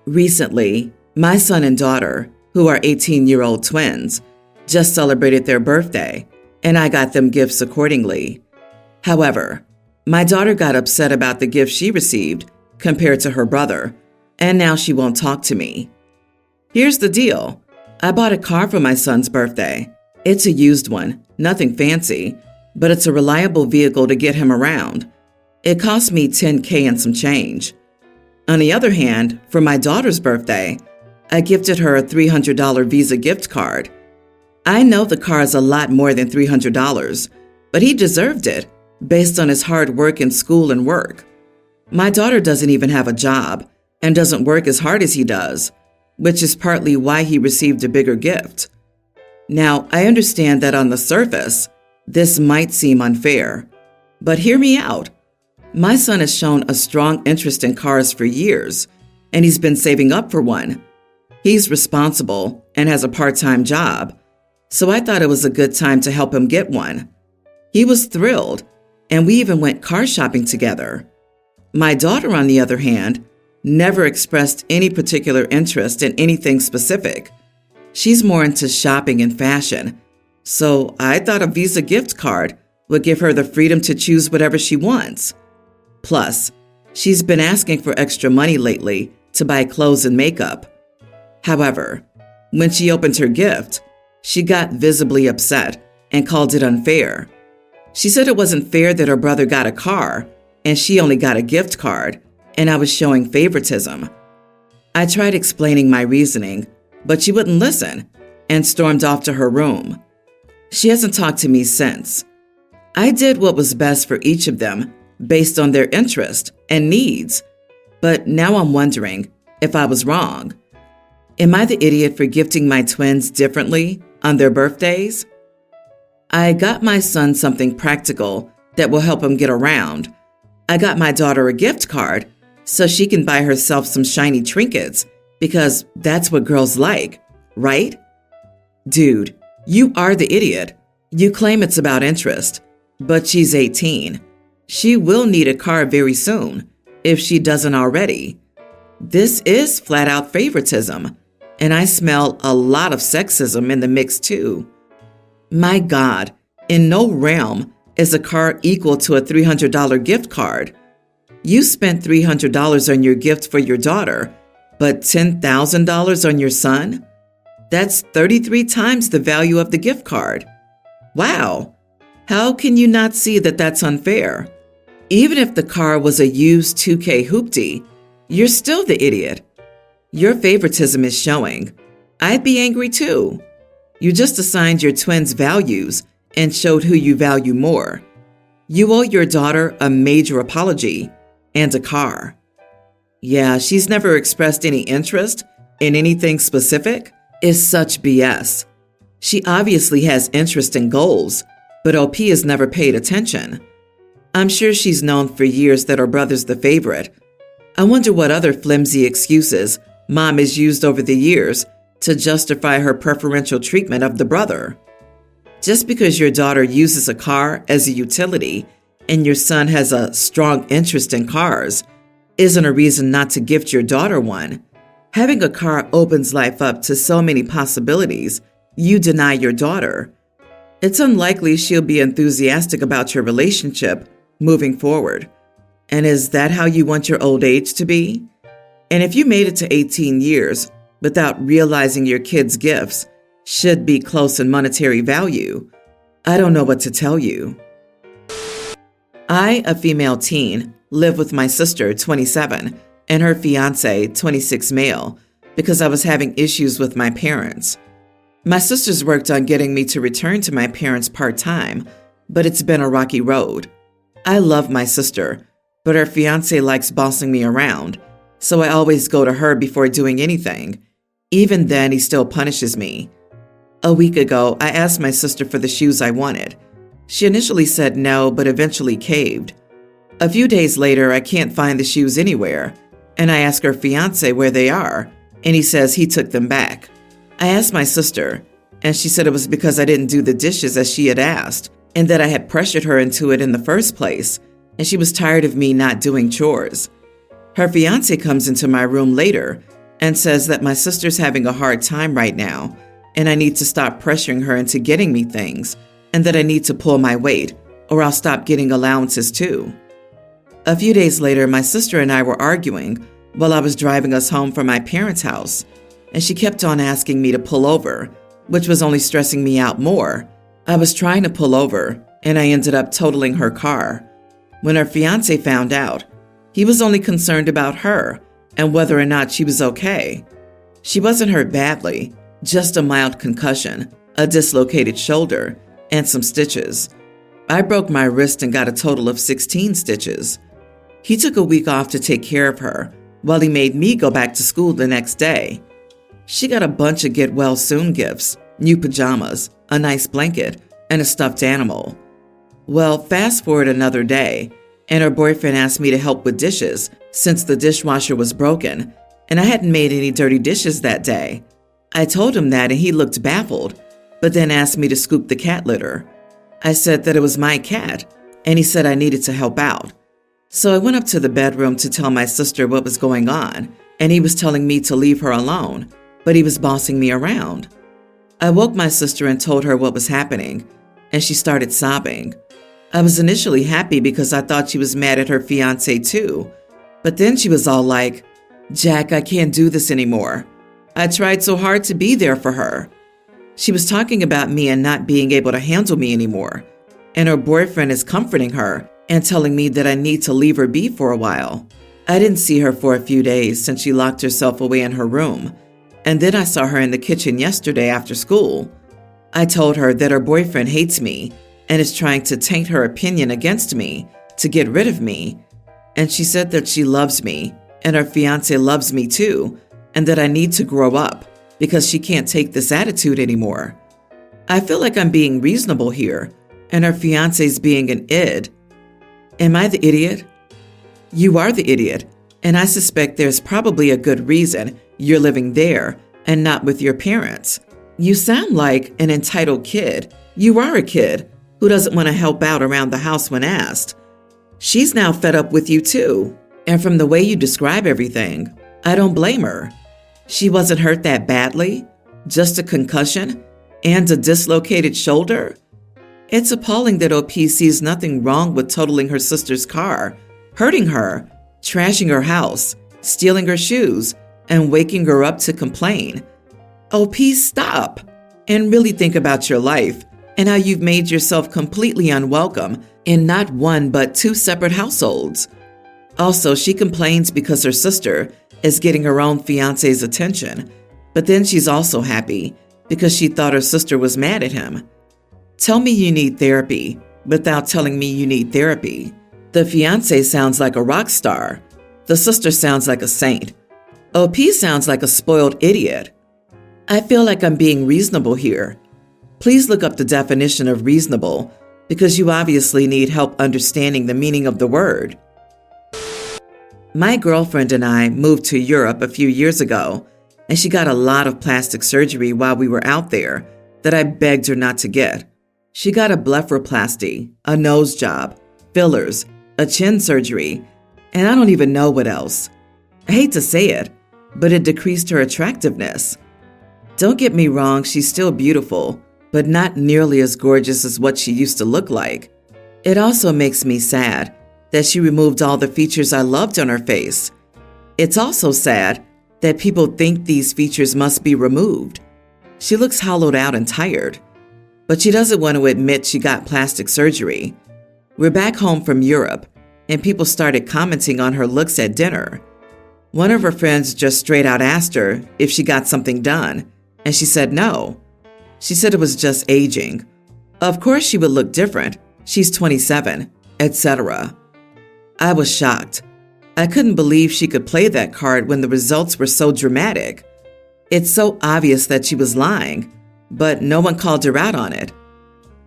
Recently, my son and daughter, who are 18-year-old twins, just celebrated their birthday, and I got them gifts accordingly. However, my daughter got upset about the gift she received compared to her brother, and now she won't talk to me. Here's the deal. I bought a car for my son's birthday. It's a used one, nothing fancy, but it's a reliable vehicle to get him around. It cost me $10,000 and some change. On the other hand, for my daughter's birthday, I gifted her a $300 Visa gift card. I know the car is a lot more than $300, but he deserved it based on his hard work in school and work. My daughter doesn't even have a job and doesn't work as hard as he does, which is partly why he received a bigger gift. Now, I understand that on the surface, this might seem unfair, but hear me out. My son has shown a strong interest in cars for years, and he's been saving up for one. He's responsible and has a part-time job, so I thought it was a good time to help him get one. He was thrilled, and we even went car shopping together. My daughter, on the other hand, never expressed any particular interest in anything specific. She's more into shopping and fashion, so I thought a Visa gift card would give her the freedom to choose whatever she wants. Plus, she's been asking for extra money lately to buy clothes and makeup. However, when she opened her gift, she got visibly upset and called it unfair. She said it wasn't fair that her brother got a car and she only got a gift card, and I was showing favoritism. I tried explaining my reasoning, but she wouldn't listen and stormed off to her room. She hasn't talked to me since. I did what was best for each of them based on their interest and needs, but now I'm wondering if I was wrong. Am I the idiot for gifting my twins differently on their birthdays? I got my son something practical that will help him get around. I got my daughter a gift card so she can buy herself some shiny trinkets because that's what girls like, right? Dude, you are the idiot. You claim it's about interest, but she's 18. She will need a car very soon, if she doesn't already. This is flat-out favoritism, and I smell a lot of sexism in the mix too. My God, in no realm is a car equal to a $300 gift card. You spent $300 on your gift for your daughter, but $10,000 on your son? That's 33 times the value of the gift card. Wow, how can you not see that that's unfair? Even if the car was a used 2K hoopty, you're still the idiot. Your favoritism is showing. I'd be angry too. You just assigned your twins values and showed who you value more. You owe your daughter a major apology and a car. Yeah, she's never expressed any interest in anything specific is such BS. She obviously has interest in goals, but OP has never paid attention. I'm sure she's known for years that her brother's the favorite. I wonder what other flimsy excuses Mom has used over the years to justify her preferential treatment of the brother. Just because your daughter uses a car as a utility and your son has a strong interest in cars isn't a reason not to gift your daughter one. Having a car opens life up to so many possibilities you deny your daughter. It's unlikely she'll be enthusiastic about your relationship moving forward. And is that how you want your old age to be? And if you made it to 18 years without realizing your kids' gifts should be close in monetary value, I don't know what to tell you. I, a female teen, live with my sister, 27, and her fiance, 26 male, because I was having issues with my parents. My sisters worked on getting me to return to my parents part-time, but it's been a rocky road. I love my sister, but her fiance likes bossing me around, so I always go to her before doing anything. Even then, he still punishes me. A week ago, I asked my sister for the shoes I wanted. She initially said no, but eventually caved. A few days later, I can't find the shoes anywhere, and I ask her fiance where they are, and he says he took them back. I asked my sister, and she said it was because I didn't do the dishes as she had asked, and that I had pressured her into it in the first place, and she was tired of me not doing chores. Her fiance comes into my room later and says that my sister's having a hard time right now and I need to stop pressuring her into getting me things and that I need to pull my weight or I'll stop getting allowances too. A few days later, my sister and I were arguing while I was driving us home from my parents' house, and she kept on asking me to pull over, which was only stressing me out more. I was trying to pull over, and I ended up totaling her car. When her fiance found out, he was only concerned about her and whether or not she was okay. She wasn't hurt badly, just a mild concussion, a dislocated shoulder, and some stitches. I broke my wrist and got a total of 16 stitches. He took a week off to take care of her while he made me go back to school the next day. She got a bunch of get well soon gifts, new pajamas, a nice blanket, and a stuffed animal. Well, fast forward another day, and her boyfriend asked me to help with dishes since the dishwasher was broken, and I hadn't made any dirty dishes that day. I told him that and he looked baffled, but then asked me to scoop the cat litter. I said that it was my cat, and he said I needed to help out. So I went up to the bedroom to tell my sister what was going on, and he was telling me to leave her alone, but he was bossing me around. I woke my sister and told her what was happening, and she started sobbing. I was initially happy because I thought she was mad at her fiancé too, but then she was all like, "Jack, I can't do this anymore. I tried so hard to be there for her." She was talking about me and not being able to handle me anymore, and her boyfriend is comforting her and telling me that I need to leave her be for a while. I didn't see her for a few days since she locked herself away in her room, and then I saw her in the kitchen yesterday after school. I told her that her boyfriend hates me and is trying to taint her opinion against me to get rid of me, and she said that she loves me and her fiancé loves me too, and that I need to grow up because she can't take this attitude anymore. I feel like I'm being reasonable here, and her fiancé's being an id. Am I the idiot? You are the idiot, and I suspect there's probably a good reason you're living there and not with your parents. You sound like an entitled kid. You are a kid who doesn't want to help out around the house when asked. She's now fed up with you too, and from the way you describe everything, I don't blame her. She wasn't hurt that badly, just a concussion and a dislocated shoulder. It's appalling that OP sees nothing wrong with totaling her sister's car, hurting her, trashing her house, stealing her shoes, and waking her up to complain. OP, stop and really think about your life and how you've made yourself completely unwelcome in not one but two separate households. Also, she complains because her sister is getting her own fiancé's attention, but then she's also happy because she thought her sister was mad at him. Tell me you need therapy without telling me you need therapy. The fiancé sounds like a rock star. The sister sounds like a saint. OP sounds like a spoiled idiot. I feel like I'm being reasonable here. Please look up the definition of reasonable because you obviously need help understanding the meaning of the word. My girlfriend and I moved to Europe a few years ago, and she got a lot of plastic surgery while we were out there that I begged her not to get. She got a blepharoplasty, a nose job, fillers, a chin surgery, and I don't even know what else. I hate to say it, but it decreased her attractiveness. Don't get me wrong, she's still beautiful, but not nearly as gorgeous as what she used to look like. It also makes me sad that she removed all the features I loved on her face. It's also sad that people think these features must be removed. She looks hollowed out and tired, but she doesn't want to admit she got plastic surgery. We're back home from Europe, and people started commenting on her looks at dinner. One of her friends just straight out asked her if she got something done, and she said no. She said it was just aging. Of course she would look different. She's 27, etc. I was shocked. I couldn't believe she could play that card when the results were so dramatic. It's so obvious that she was lying, but no one called her out on it.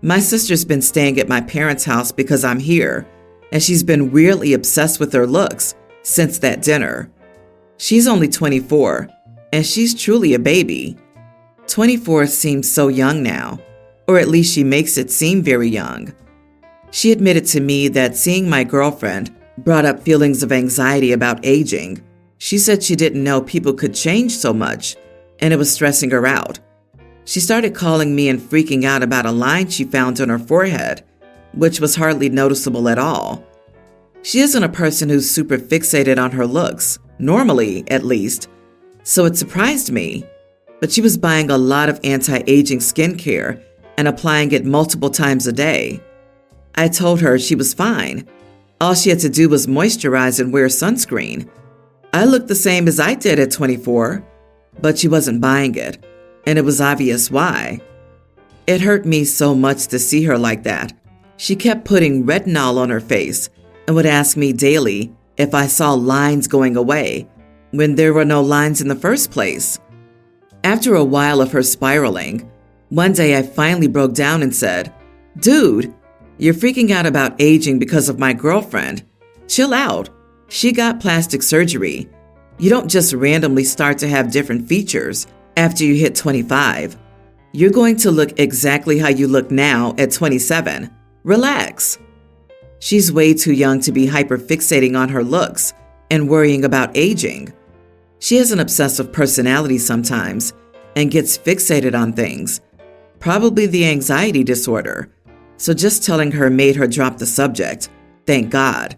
My sister's been staying at my parents' house because I'm here, and she's been weirdly obsessed with her looks since that dinner. She's only 24, and she's truly a baby. 24 seems so young now, or at least she makes it seem very young. She admitted to me that seeing my girlfriend brought up feelings of anxiety about aging. She said she didn't know people could change so much, and it was stressing her out. She started calling me and freaking out about a line she found on her forehead, which was hardly noticeable at all. She isn't a person who's super fixated on her looks, normally at least, so it surprised me. But she was buying a lot of anti-aging skincare and applying it multiple times a day. I told her she was fine. All she had to do was moisturize and wear sunscreen. I looked the same as I did at 24, but she wasn't buying it, and it was obvious why. It hurt me so much to see her like that. She kept putting retinol on her face and would ask me daily if I saw lines going away when there were no lines in the first place. After a while of her spiraling, one day I finally broke down and said, "Dude, you're freaking out about aging because of my girlfriend. Chill out. She got plastic surgery. You don't just randomly start to have different features after you hit 25. You're going to look exactly how you look now at 27. Relax." She's way too young to be hyperfixating on her looks and worrying about aging. She has an obsessive personality sometimes and gets fixated on things, probably the anxiety disorder. So just telling her made her drop the subject, thank God.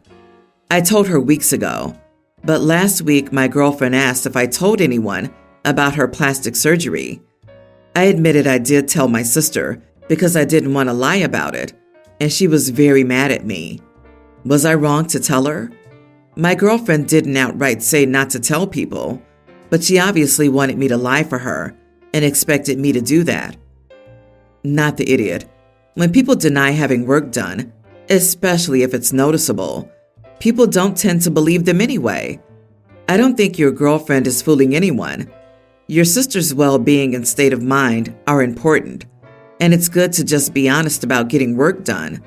I told her weeks ago, but last week my girlfriend asked if I told anyone about her plastic surgery. I admitted I did tell my sister because I didn't want to lie about it, and she was very mad at me. Was I wrong to tell her? My girlfriend didn't outright say not to tell people, but she obviously wanted me to lie for her and expected me to do that. Not the idiot. When people deny having work done, especially if it's noticeable, people don't tend to believe them anyway. I don't think your girlfriend is fooling anyone. Your sister's well-being and state of mind are important, and it's good to just be honest about getting work done.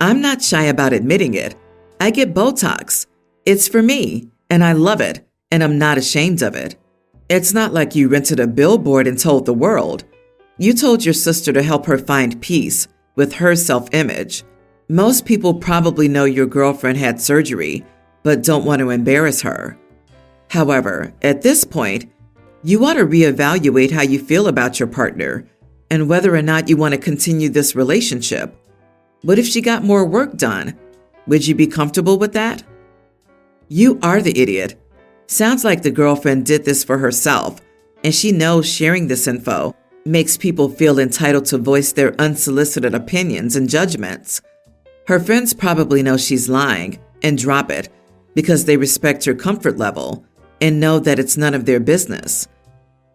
I'm not shy about admitting it. I get Botox. It's for me, and I love it, and I'm not ashamed of it. It's not like you rented a billboard and told the world. You told your sister to help her find peace with her self-image. Most people probably know your girlfriend had surgery, but don't want to embarrass her. However, at this point, you ought to reevaluate how you feel about your partner and whether or not you want to continue this relationship. What if she got more work done? Would you be comfortable with that? You are the idiot. Sounds like the girlfriend did this for herself, and she knows sharing this info makes people feel entitled to voice their unsolicited opinions and judgments. Her friends probably know she's lying and drop it because they respect her comfort level and know that it's none of their business.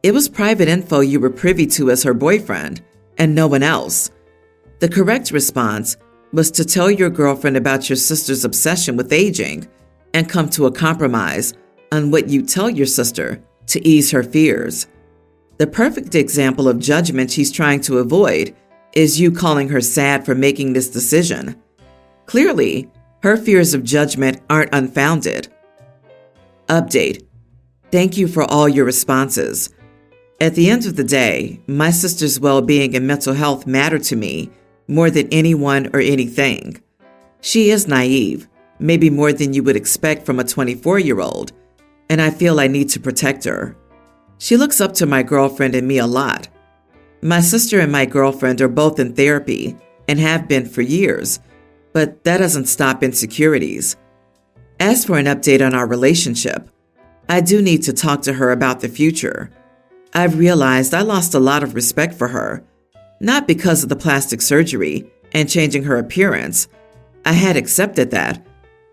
It was private info you were privy to as her boyfriend and no one else. The correct response was to tell your girlfriend about your sister's obsession with aging and come to a compromise on what you tell your sister to ease her fears. The perfect example of judgment she's trying to avoid is you calling her sad for making this decision. Clearly, her fears of judgment aren't unfounded. Update. Thank you for all your responses. At the end of the day, my sister's well-being and mental health matter to me more than anyone or anything. She is naive, maybe more than you would expect from a 24-year-old, and I feel I need to protect her. She looks up to my girlfriend and me a lot. My sister and my girlfriend are both in therapy and have been for years, but that doesn't stop insecurities. As for an update on our relationship, I do need to talk to her about the future. I've realized I lost a lot of respect for her, not because of the plastic surgery and changing her appearance. I had accepted that,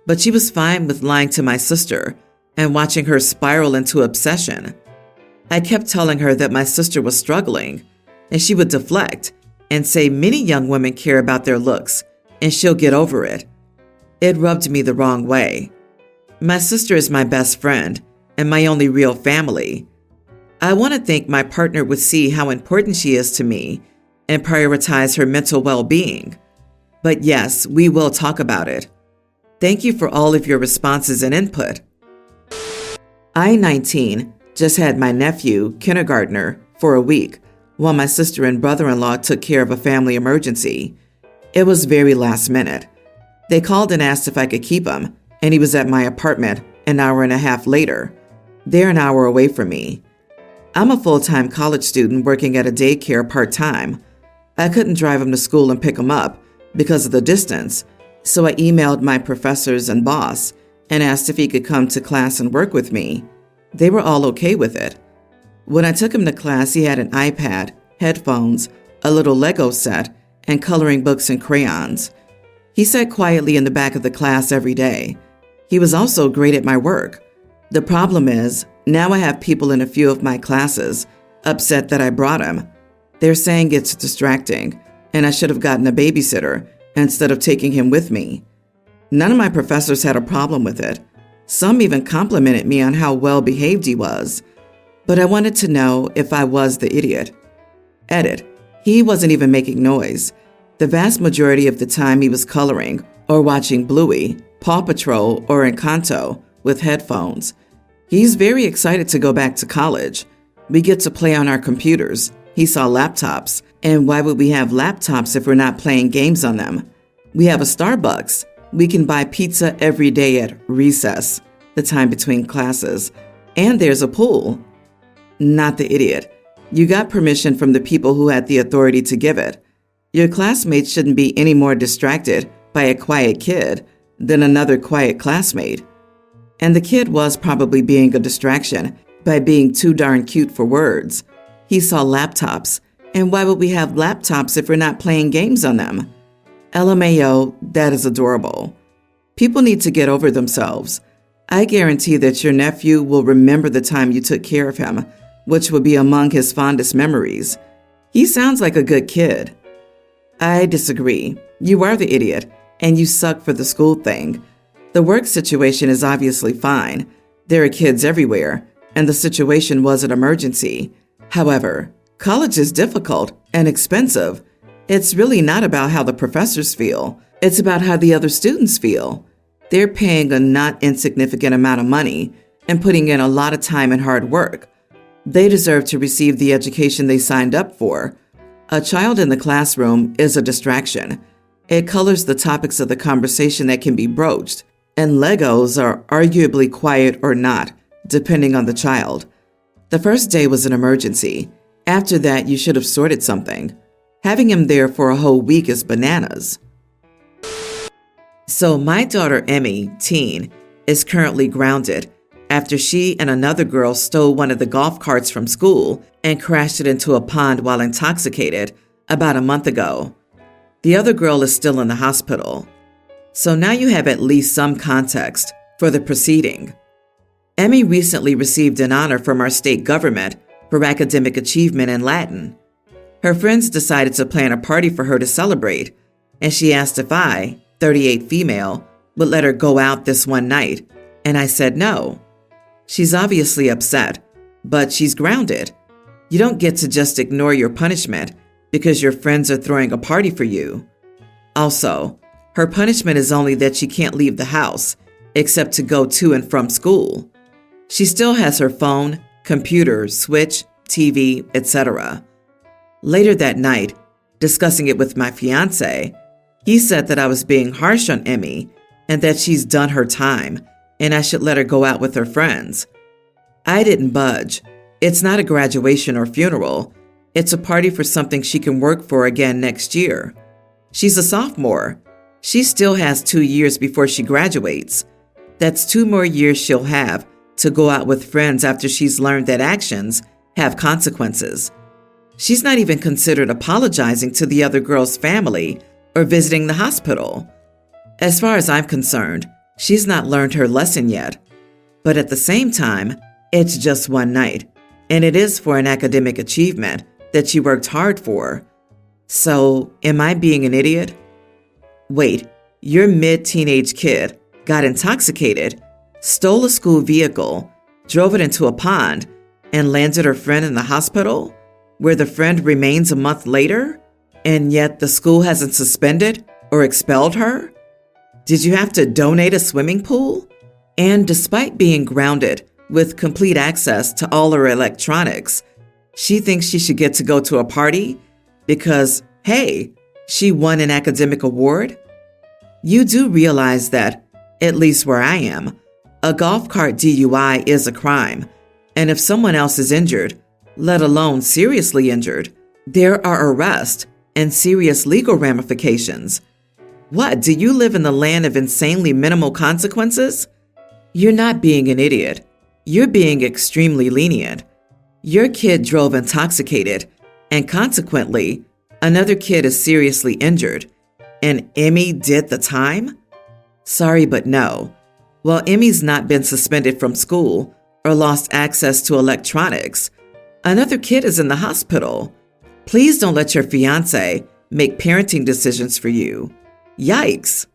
but she was fine with lying to my sister and watching her spiral into obsession. I kept telling her that my sister was struggling, and she would deflect and say many young women care about their looks, and she'll get over it. It rubbed me the wrong way. My sister is my best friend and my only real family. I want to think my partner would see how important she is to me and prioritize her mental well-being. But yes, we will talk about it. Thank you for all of your responses and input. I, 19, just had my nephew, kindergartner, for a week while my sister and brother-in-law took care of a family emergency. It was very last minute. They called and asked if I could keep him, and he was at my apartment an hour and a half later. They're an hour away from me. I'm a full-time college student working at a daycare part-time. I couldn't drive him to school and pick him up because of the distance, so I emailed my professors and boss and asked if he could come to class and work with me. They were all okay with it. When I took him to class, he had an iPad, headphones, a little Lego set, and coloring books and crayons. He sat quietly in the back of the class every day. He was also great at my work. The problem is, now I have people in a few of my classes upset that I brought him. They're saying it's distracting, and I should have gotten a babysitter instead of taking him with me. None of my professors had a problem with it. Some even complimented me on how well behaved he was. But I wanted to know if I was the idiot. Edit. He wasn't even making noise. The vast majority of the time he was coloring or watching Bluey, Paw Patrol, or Encanto with headphones. He's very excited to go back to college. We get to play on our computers. He saw laptops. And why would we have laptops if we're not playing games on them? We have a Starbucks. We can buy pizza every day at recess, the time between classes. And there's a pool. Not the idiot. You got permission from the people who had the authority to give it. Your classmates shouldn't be any more distracted by a quiet kid than another quiet classmate. And the kid was probably being a distraction by being too darn cute for words. He saw laptops. And why would we have laptops if we're not playing games on them? LMAO, that is adorable. People need to get over themselves. I guarantee that your nephew will remember the time you took care of him, which would be among his fondest memories. He sounds like a good kid. I disagree. You are the idiot, and you suck for the school thing. The work situation is obviously fine. There are kids everywhere, and the situation was an emergency. However, college is difficult and expensive. It's really not about how the professors feel. It's about how the other students feel. They're paying a not insignificant amount of money and putting in a lot of time and hard work. They deserve to receive the education they signed up for. A child in the classroom is a distraction. It colors the topics of the conversation that can be broached, and Legos are arguably quiet or not, depending on the child. The first day was an emergency. After that, you should have sorted something. Having him there for a whole week is bananas. So my daughter Emmy, teen, is currently grounded after she and another girl stole one of the golf carts from school and crashed it into a pond while intoxicated about a month ago. The other girl is still in the hospital. So now you have at least some context for the proceeding. Emmy recently received an honor from our state government for academic achievement in Latin. Her friends decided to plan a party for her to celebrate, and she asked if I, 38 female, would let her go out this one night, and I said no. She's obviously upset, but she's grounded. You don't get to just ignore your punishment because your friends are throwing a party for you. Also, her punishment is only that she can't leave the house except to go to and from school. She still has her phone, computer, switch, TV, etc. Later that night, discussing it with my fiancé, he said that I was being harsh on Emmy and that she's done her time and I should let her go out with her friends. I didn't budge. It's not a graduation or funeral. It's a party for something she can work for again next year. She's a sophomore. She still has 2 years before she graduates. That's 2 more years she'll have to go out with friends after she's learned that actions have consequences. She's not even considered apologizing to the other girl's family or visiting the hospital. As far as I'm concerned, she's not learned her lesson yet. But at the same time, it's just one night, and it is for an academic achievement that she worked hard for. So, am I being an idiot? Wait, your mid-teenage kid got intoxicated, stole a school vehicle, drove it into a pond, and landed her friend in the hospital, where the friend remains a month later, and yet the school hasn't suspended or expelled her? Did you have to donate a swimming pool? And despite being grounded with complete access to all her electronics, she thinks she should get to go to a party because, hey, she won an academic award? You do realize that, at least where I am, a golf cart DUI is a crime And if someone else is injured, let alone seriously injured, there are arrests and serious legal ramifications. What, do you live in the land of insanely minimal consequences? You're not being an idiot. You're being extremely lenient. Your kid drove intoxicated, and consequently, another kid is seriously injured, and Emmy did the time? Sorry, but no. While Emmy's not been suspended from school or lost access to electronics, another kid is in the hospital. Please don't let your fiancé make parenting decisions for you. Yikes!